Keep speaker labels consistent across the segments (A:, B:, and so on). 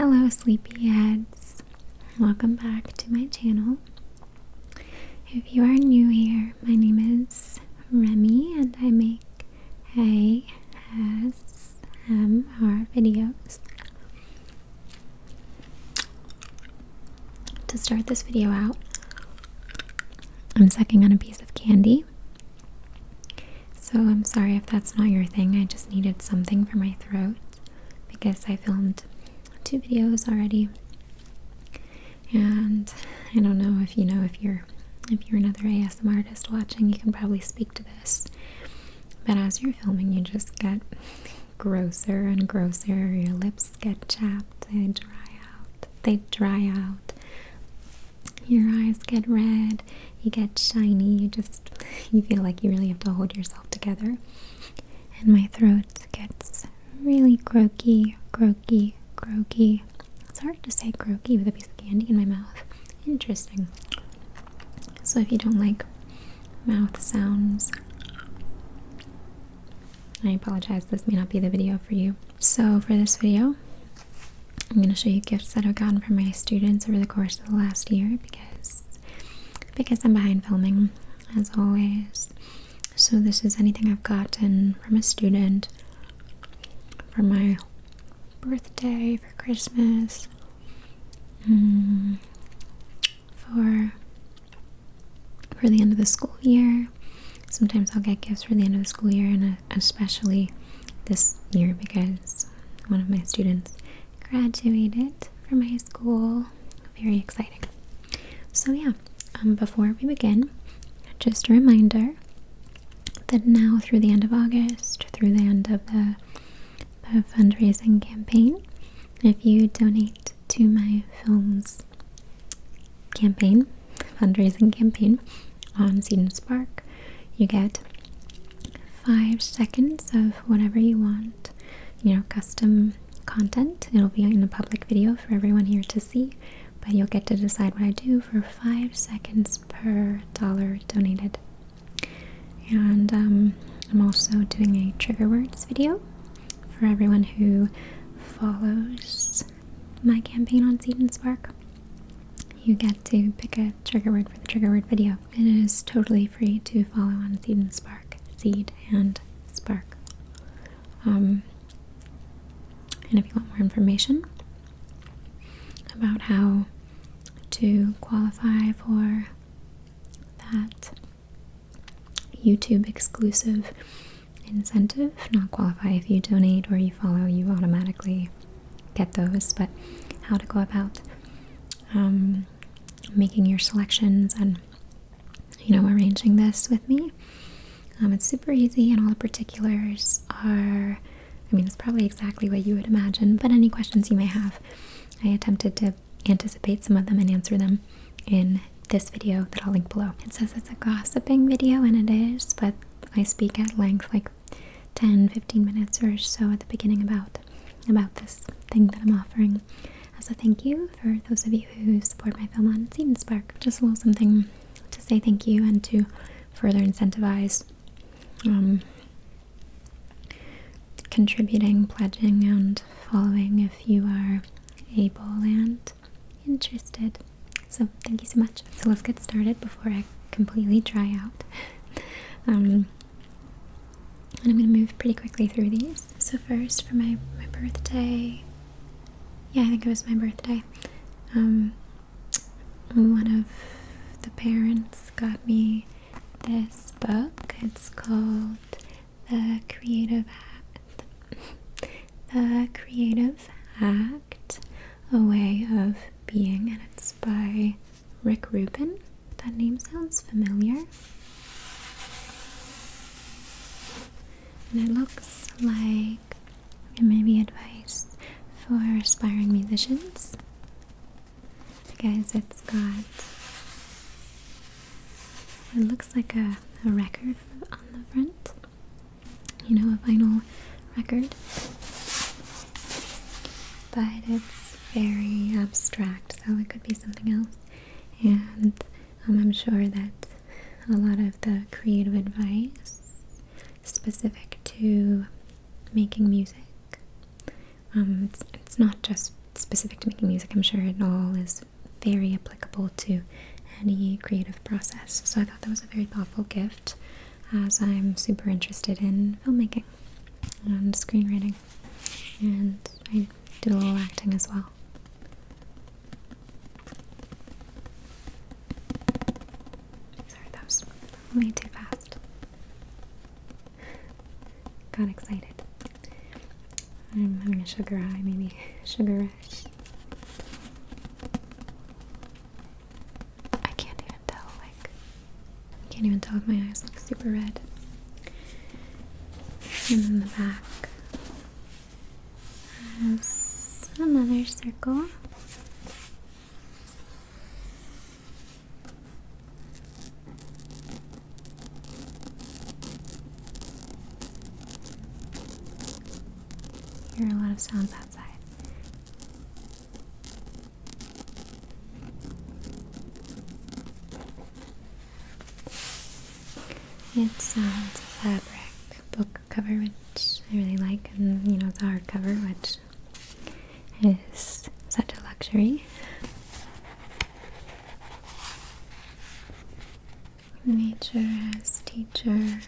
A: Hello sleepyheads, welcome back to my channel. If you are new here, my name is Remy and I make ASMR videos. To start this video out, I'm sucking on a piece of candy. So I'm sorry if that's not your thing, I just needed something for my throat because I filmed 2 videos already, and I don't know if you're another ASMR artist watching, you can probably speak to this, but as you're filming you just get grosser and grosser. Your lips get chapped, they dry out, your eyes get red, you get shiny, you feel like you really have to hold yourself together, and my throat gets really croaky. It's hard to say croaky with a piece of candy in my mouth. Interesting. So if you don't like mouth sounds, I apologize, this may not be the video for you. So for this video, I'm going to show you gifts that I've gotten from my students over the course of the last year because I'm behind filming, as always. So this is anything I've gotten from a student for my birthday, for Christmas, for the end of the school year. Sometimes I'll get gifts for the end of the school year, and especially this year because one of my students graduated from high school. Very exciting. So yeah, before we begin, just a reminder that now through the end of August, through the end of the fundraising campaign, if you donate to my film's fundraising campaign on Seed & Spark, you get 5 seconds of whatever you want, custom content. It'll be in a public video for everyone here to see, but you'll get to decide what I do for 5 seconds per dollar donated. And I'm also doing a trigger words video for everyone who follows my campaign on Seed & Spark. You get to pick a trigger word for the trigger word video. It is totally free to follow on Seed & Spark. Seed and Spark. And if you want more information about how to qualify for that YouTube exclusive incentive, not qualify, if you donate or you follow, you automatically get those, but how to go about making your selections and arranging this with me, it's super easy, and all the particulars are, it's probably exactly what you would imagine, but any questions you may have, I attempted to anticipate some of them and answer them in this video that I'll link below. It says it's a gossiping video, and it is, but I speak at length, like 10-15 minutes or so at the beginning about this thing that I'm offering as a thank you for those of you who support my film on Seed & Spark. Just a little something to say thank you and to further incentivize contributing, pledging, and following if you are able and interested. So thank you so much. So let's get started before I completely dry out. And I'm going to move pretty quickly through these. So first, for my birthday, I think it was my birthday, one of the parents got me this book. It's called The Creative Act, A Way of Being, and it's by Rick Rubin. That name sounds familiar. And it looks like it may be advice for aspiring musicians because it looks like a record on the front, a vinyl record, but it's very abstract, so it could be something else, and I'm sure that a lot of the creative advice specific to making music, it's not just specific to making music. I'm sure it all is very applicable to any creative process. So I thought that was a very thoughtful gift, as I'm super interested in filmmaking and screenwriting, and I do a little acting as well. Sorry, that was way too fast. Got excited. I'm having a sugar high, maybe. Sugar rush. I can't even tell, if my eyes look super red. And then the back has another circle. Hear a lot of sounds outside. It's a fabric book cover, which I really like, and it's a hardcover, which is such a luxury. Nature as teacher.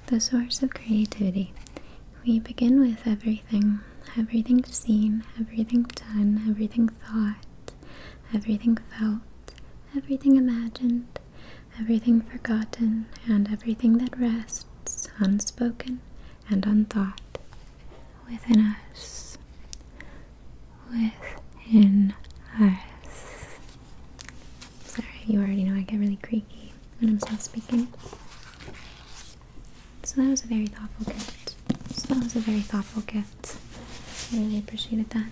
A: The source of creativity. We begin with everything seen, everything done, everything thought, everything felt, everything imagined, everything forgotten, and everything that rests unspoken and unthought within us. Within us. Sorry, you already know I get really creaky when I'm self-speaking. So that was a very thoughtful gift. I really appreciated that.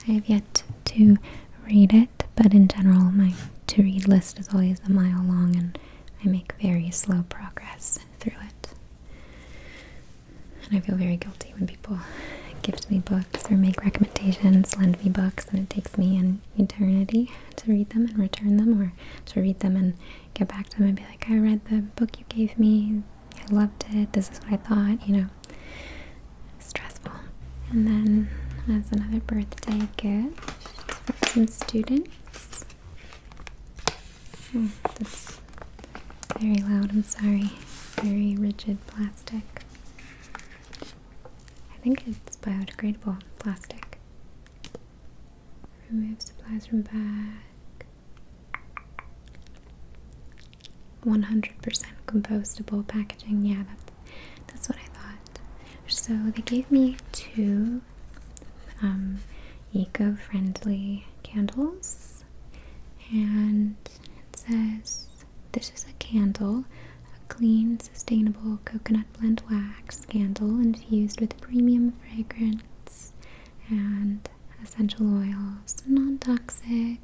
A: I have yet to read it, but in general, my to-read list is always a mile long, and I make very slow progress through it. And I feel very guilty when people gift me books or make recommendations, lend me books, and it takes me an eternity to read them and return them, or to read them and get back to them and be like, I read the book you gave me, I loved it, this is what I thought, stressful. And then as another birthday gift for some students. Oh, that's very loud, I'm sorry. Very rigid plastic. I think it's biodegradable plastic. Remove supplies from bag. 100% compostable packaging. Yeah, that's what I thought. So they gave me 2 eco-friendly candles, and it says, this is a candle, a clean, sustainable coconut blend wax candle infused with premium fragrance and essential oils, non-toxic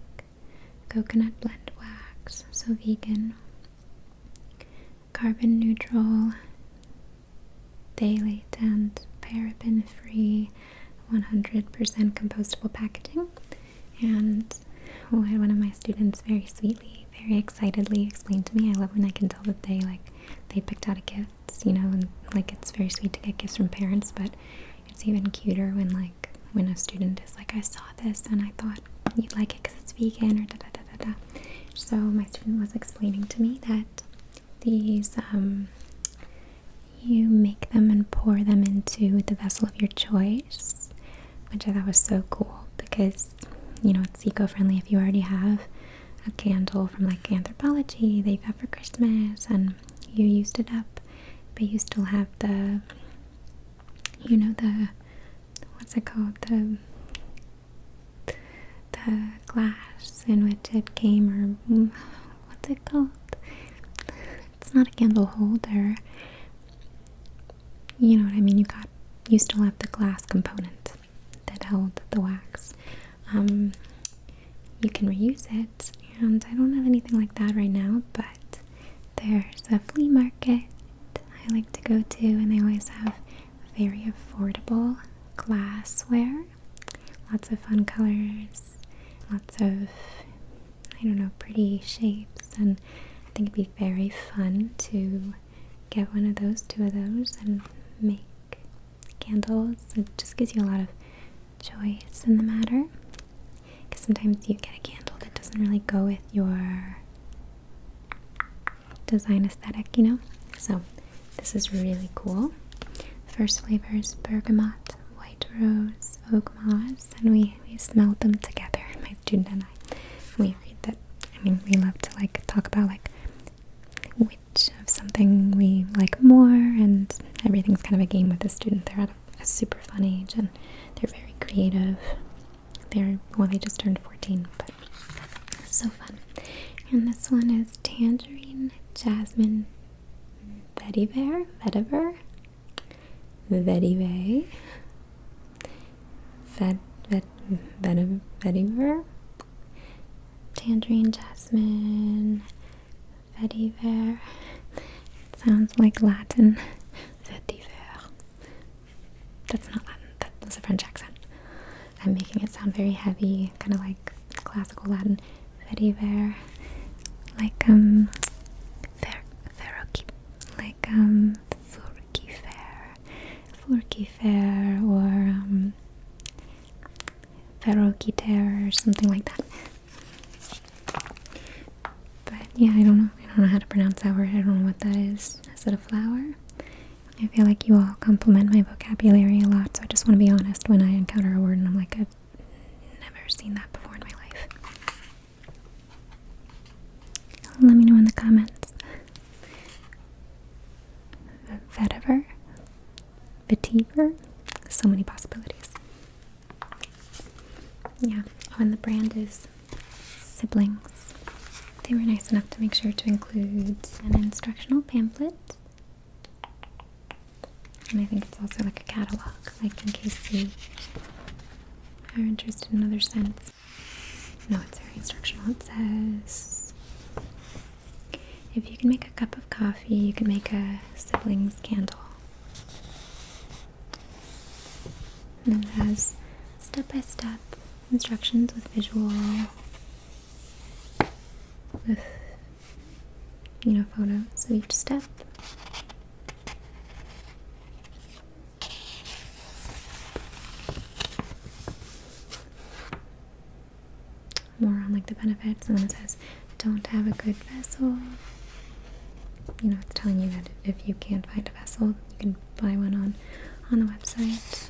A: coconut blend wax, so vegan, carbon neutral, phthalate and paraben free, 100% compostable packaging. And one of my students very sweetly, very excitedly explained to me, I love when I can tell that they picked out a gift, and it's very sweet to get gifts from parents, but it's even cuter when a student is like, I saw this and I thought you'd like it because it's vegan, or da da da da da. So my student was explaining to me that these you make them and pour them into the vessel of your choice, which I thought was so cool, because it's eco-friendly. If you already have a candle from Anthropology that you got for Christmas and you used it up, but you still have the what's it called, the glass in which it came, or what's it called? It's not a candle holder. You know what I mean? You still have the glass component that held the wax. You can reuse it, and I don't have anything like that right now, but there's a flea market I like to go to, and they always have very affordable glassware, lots of fun colors, lots of, pretty shapes, and think it'd be very fun to get one of those, two of those, and make candles. It just gives you a lot of choice in the matter, because sometimes you get a candle that doesn't really go with your design aesthetic, you know? So this is really cool. First flavor is bergamot, white rose, oak moss, and we smelled them together, my student and I. We agreed that, I mean, we love to like talk about like which of something we like more, and everything's kind of a game with the student. They're at a super fun age, and they're very creative. They just turned 14, but so fun. And this one is tangerine, jasmine, vetiver, tangerine, jasmine, vetiver. It sounds like Latin. Vetiver. That's not Latin. That was a French accent. I'm making it sound very heavy, kind of like classical Latin. Vetiver. Like furcifer or ferroquiter or something like that. But yeah, I don't know how to pronounce that word. I don't know what that is. Is it a flower? I feel like you all compliment my vocabulary a lot, so I just want to be honest when I encounter a word and I'm like, I've never seen that before in my life. Let me know in the comments. Vetiver, so many possibilities. Yeah. Oh, and the brand is Siblings. They were nice enough to make sure to include an instructional pamphlet, and I think it's also like a catalog, like in case you are interested in other scents. No, it's very instructional. It says, if you can make a cup of coffee, you can make a siblings candle. And it has step-by-step instructions with visual, with, photos of each step. More on like the benefits, and then it says, don't have a good vessel. It's telling you that if you can't find a vessel, you can buy one on the website.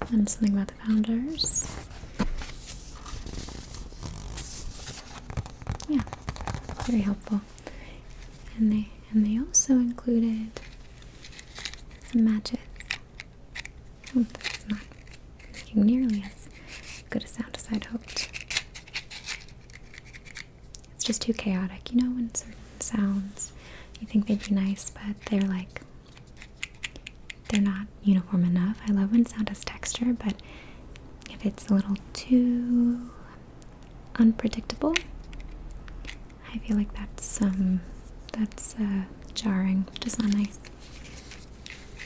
A: And something about the founders. Yeah, very helpful. And they also included some matches. Oh, that's not making nearly as good a sound as I'd hoped. It's just too chaotic, when certain sounds you think they'd be nice, but they're not uniform enough. I love when sound has texture, but if it's a little too unpredictable, I feel like that's jarring, just not nice.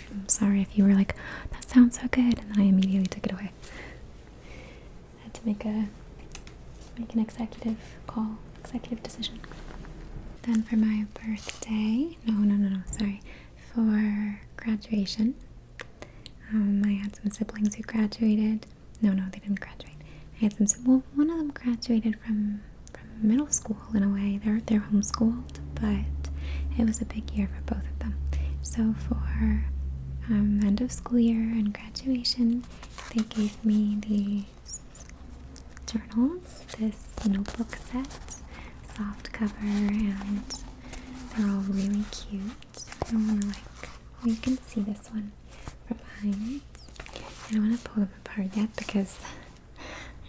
A: I'm sorry if you were like, that sounds so good, and then I immediately took it away. I had to make an executive decision. Then for my birthday, for graduation, I had some siblings who graduated. No, they didn't graduate. I had one of them graduated from middle school in a way. They're homeschooled, but it was a big year for both of them. So for end of school year and graduation, they gave me these journals, this notebook set, soft cover, and they're all really cute. You can see this one from behind. I don't want to pull them apart yet because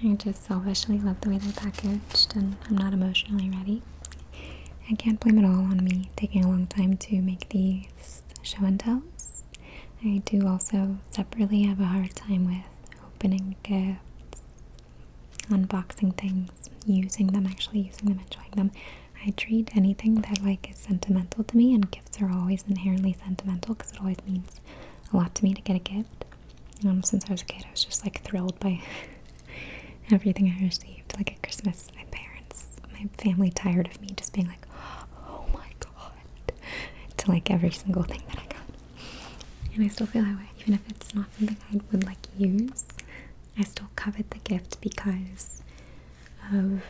A: I just selfishly love the way they're packaged, and I'm not emotionally ready. I can't blame it all on me taking a long time to make these show and tells. I do also separately have a hard time with opening gifts, unboxing things, actually using them, enjoying them. I treat anything that is sentimental to me, and gifts are always inherently sentimental because it always means a lot to me to get a gift. Since I was a kid, I was just thrilled by everything I received. At Christmas, my my family tired of me just being like, oh my god, to like every single thing that I got. And I still feel that way, even if it's not something I would like use. I still covet the gift because of,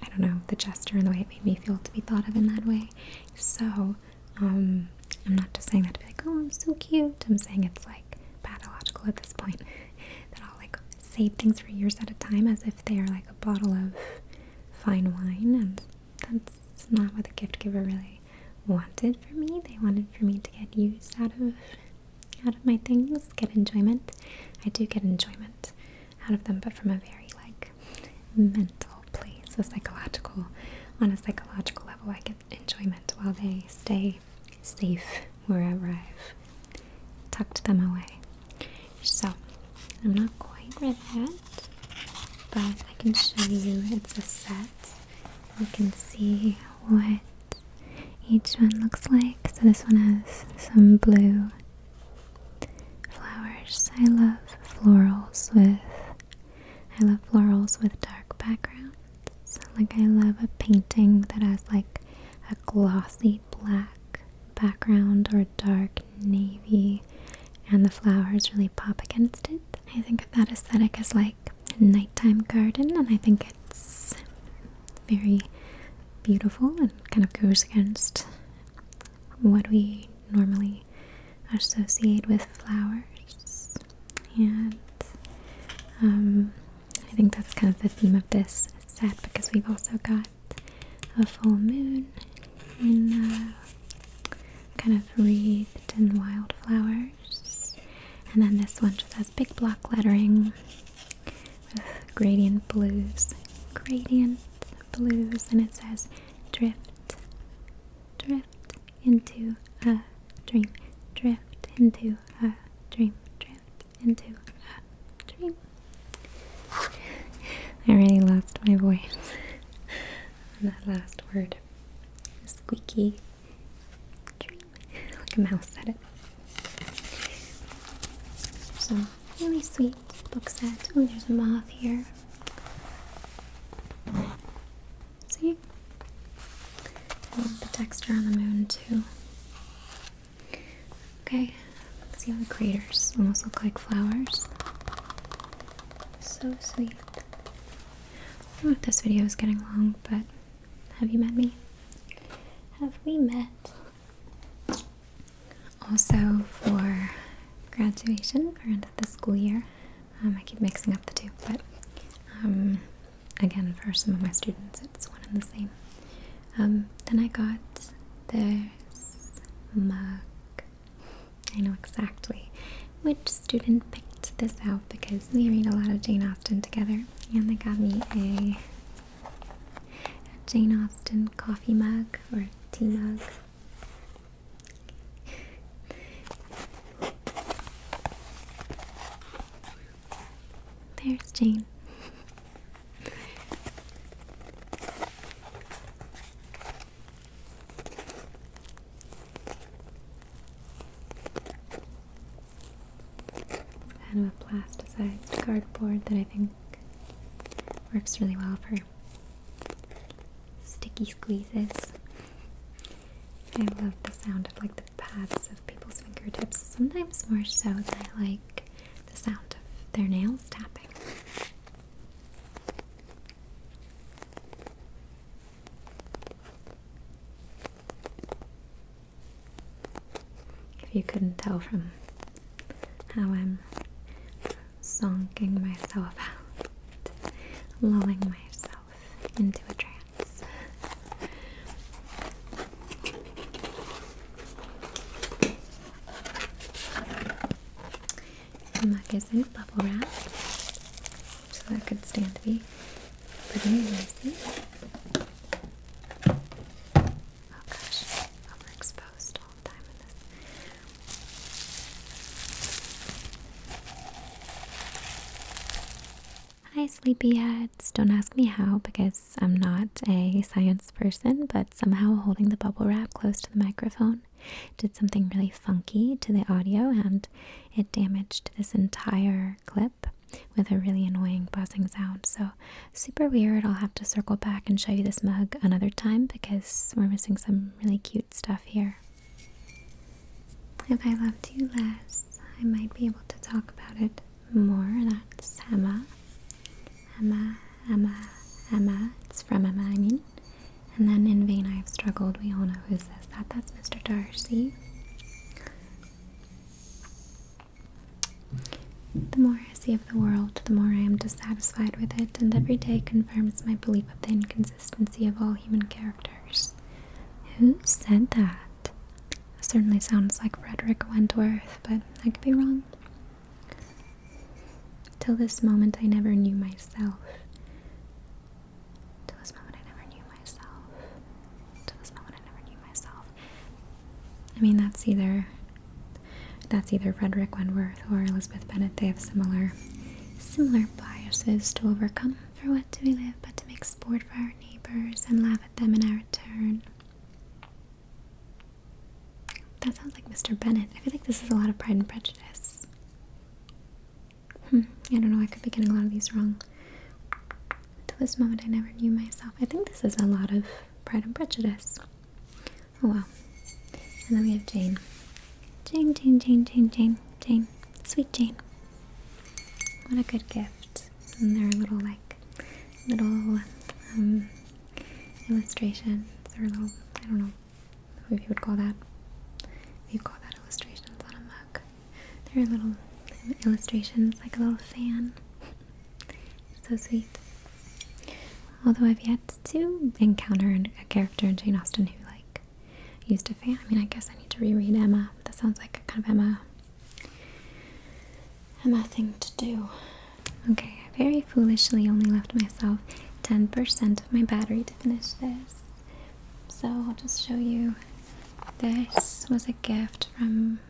A: I don't know, the gesture and the way it made me feel to be thought of in that way. So, I'm not just saying that to be like, oh, I'm so cute. I'm saying it's like pathological at this point that I'll like save things for years at a time as if they are like a bottle of fine wine, and that's not what the gift giver really wanted for me. They wanted for me to get use out of my things, get enjoyment. I do get enjoyment out of them, but from a very like mental place, on a psychological level, I get enjoyment while they stay safe wherever I've tucked them away. So I'm not quite read that, but I can show you it's a set. You can see what each one looks like. So this one has some blue flowers. I love florals with dark backgrounds. Like I love a painting that has like a glossy black background or dark navy and the flowers really pop against it. I think of that aesthetic as like a nighttime garden, and I think it's very beautiful and kind of goes against what we normally associate with flowers. And I think that's kind of the theme of this set, because we've also got a full moon in kind of wreathed in wildflowers, and then this one just has big block lettering with gradient blues, and it says drift into a dream, drift into a dream, drift into a dream. I really lost my voice on that last word. Squeaky dream. Like a mouse said it. So, really sweet book set. Oh, there's a moth here. See? I love the texture on the moon too. Okay, see how the craters almost look like flowers. So sweet. I don't know if this video is getting long, but have you met me? Have we met? Also for graduation, for end of the school year. I keep mixing up the two, but again, for some of my students, it's one and the same. Then I got this mug. I know exactly which student picked this out because we read a lot of Jane Austen together, and they got me a Jane Austen coffee mug or tea mug. There's Jane. Kind of a plasticized cardboard that I think works really well for sticky squeezes. I love the sound of like the pads of people's fingertips, sometimes more so than I like the sound of their nails tapping. If you couldn't tell from how I'm zonking myself out, lulling myself into a trance. The mug is in bubble wrap, so that could stand to be pretty messy. Oh gosh, overexposed all the time in this. Hi sleepyheads! Don't ask me how because I'm not a science person, but somehow holding the bubble wrap close to the microphone did something really funky to the audio and it damaged this entire clip. with a really annoying buzzing sound. So super weird. I'll have to circle back and show you this mug another time because we're missing some really cute stuff here. If I loved you less, I might be able to talk about it more. That's Emma. Emma, Emma, Emma. It's from Emma, I mean. And then In Vain I Have Struggled. We all know who says that. That's Mr. Darcy. The more I see of the world, the more I am dissatisfied with it, and every day confirms my belief of the inconsistency of all human characters. Who said that? It certainly sounds like Frederick Wentworth, but I could be wrong. Till this moment I never knew myself. Till this moment I never knew myself. Till this moment I never knew myself. I mean, that's either Frederick Wentworth or Elizabeth Bennet. They have similar biases to overcome. For what do we live but to make sport for our neighbors and laugh at them in our return? That sounds like Mr. Bennet. I feel like this is a lot of Pride and Prejudice. I don't know, I could be getting a lot of these wrong. Till this moment I never knew myself. I think this is a lot of Pride and Prejudice. Oh well. And then we have Jane. Jane, Jane, Jane, Jane, Jane, Jane. Sweet Jane. What a good gift. And there are little illustrations, or little, I don't know what you would call that. You call that illustrations on a mug. There are little illustrations, like a little fan. So sweet. Although I've yet to encounter a character in Jane Austen who used a fan. I mean, I guess I need to reread Emma. That sounds like a kind of Emma thing to do. Okay, I very foolishly only left myself 10% of my battery to finish this. So I'll just show you. This was a gift from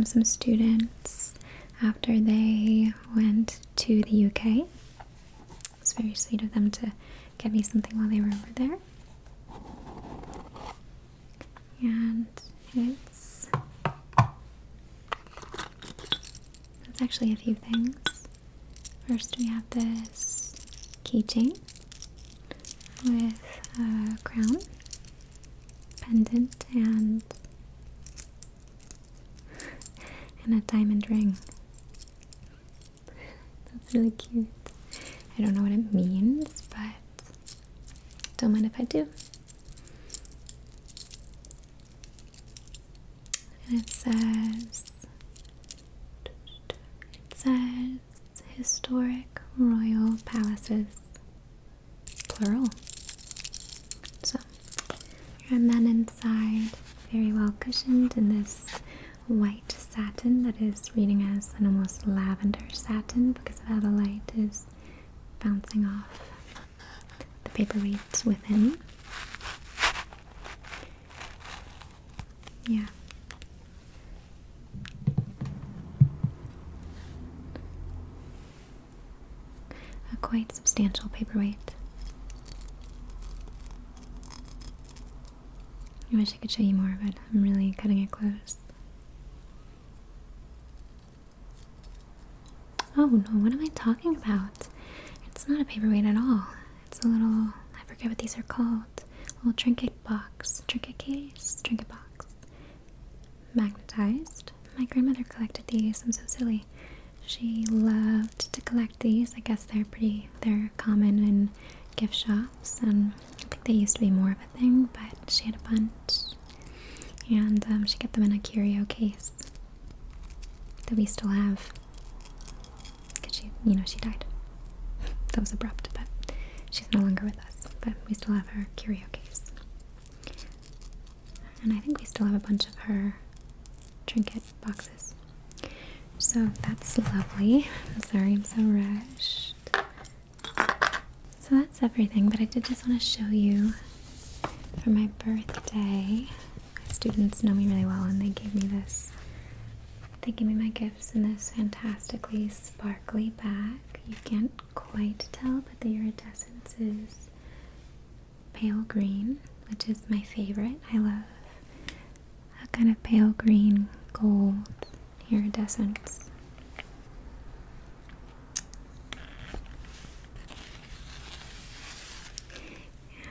A: some students after they went to the UK. It was very sweet of them to get me something while they were over there. And it's actually a few things. First we have this keychain with a crown, pendant, and a diamond ring. That's really cute. I don't know what it means, but don't mind if I do. And it says historic royal palaces, plural. So there are men inside, very well cushioned in this white satin that is reading as an almost lavender satin because of how the light is bouncing off the paperweight within. Yeah. A quite substantial paperweight. I wish I could show you more, but I'm really cutting it close. Oh no, what am I talking about? It's not a paperweight at all. It's a little, I forget what these are called. A little trinket box, trinket case, trinket box. Magnetized. My grandmother collected these. I'm so silly. She loved to collect these. I guess they're common in gift shops, and I think they used to be more of a thing, but she had a bunch. And she kept them in a curio case that we still have. She died. That was abrupt, but she's no longer with us. But we still have her curio case. And I think we still have a bunch of her trinket boxes. So that's lovely. I'm sorry I'm so rushed. So that's everything, but I did just want to show you for my birthday. My students know me really well, and they gave me this. They gave me my gifts in this fantastically sparkly bag. You can't quite tell, but the iridescence is pale green, which is my favorite. I love a kind of pale green gold iridescence.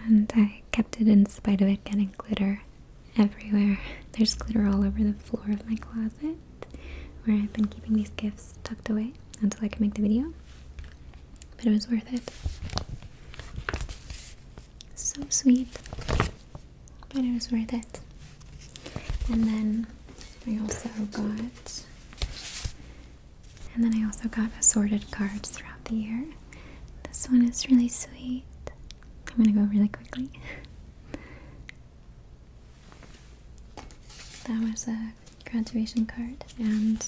A: and I kept it in spite of it getting glitter everywhere. There's glitter all over the floor of my closet where I've been keeping these gifts tucked away until I can make the video. But it was worth it. So sweet. But it was worth it. And then I also got assorted cards throughout the year. This one is really sweet. I'm gonna go really quickly. That was a graduation card, and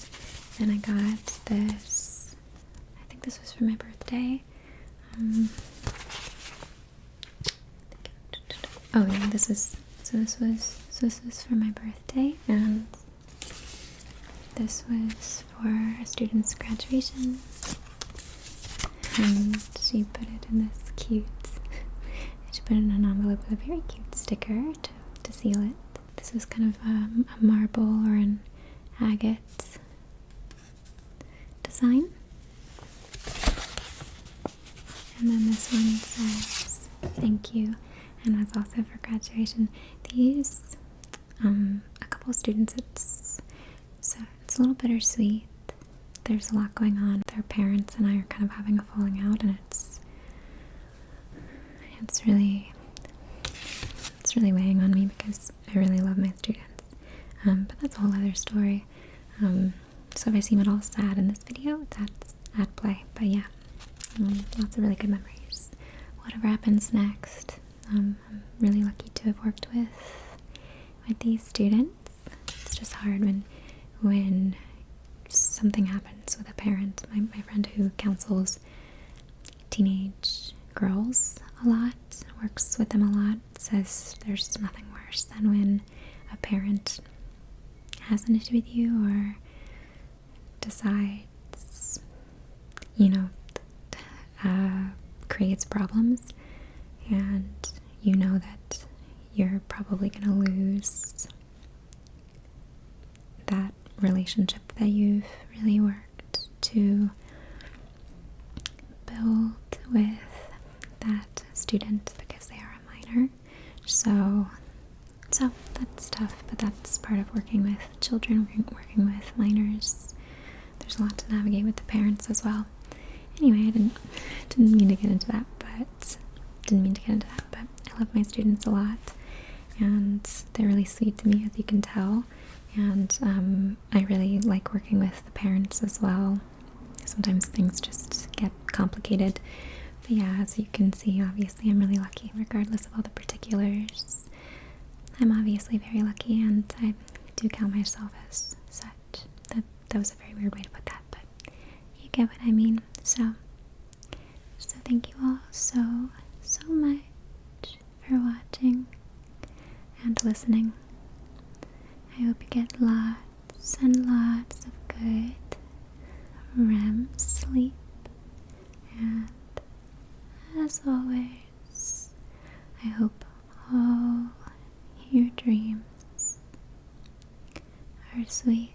A: then I got this. I think this was for my birthday. Oh yeah, this was for my birthday, and this was for a student's graduation. And she put it in this cute. She put it in an envelope with a very cute sticker to seal it. This was kind of a marble or an agate design. And then this one says thank you, and was also for graduation. These, a couple of students, it's a little bittersweet. There's a lot going on. Their parents and I are kind of having a falling out, and it's really weighing on me because I really love my students. But that's a whole other story. So if I seem at all sad in this video, that's at play. But yeah, lots of really good memories. Whatever happens next, I'm really lucky to have worked with these students. It's just hard when something happens with a parent. My friend who counsels teenage girls a lot, works with them a lot, says there's nothing worse than when a parent has an issue with you or decides, creates problems, and you know that you're probably going to lose that relationship that you've really worked to build with that student because they are a minor. So that's tough, but that's part of working with children, working with minors. There's a lot to navigate with the parents as well. Anyway, I didn't mean to get into that, but I love my students a lot, and they're really sweet to me, as you can tell. And I really like working with the parents as well. Sometimes things just get complicated. But yeah, as you can see, obviously I'm really lucky, regardless of all the particulars. I'm obviously very lucky, and I do count myself as such. That was a very weird way to put that, but you get what I mean. So thank you all so much for watching and listening. I hope you get lots and lots of good REM sleep, and as always, I hope all your dreams are sweet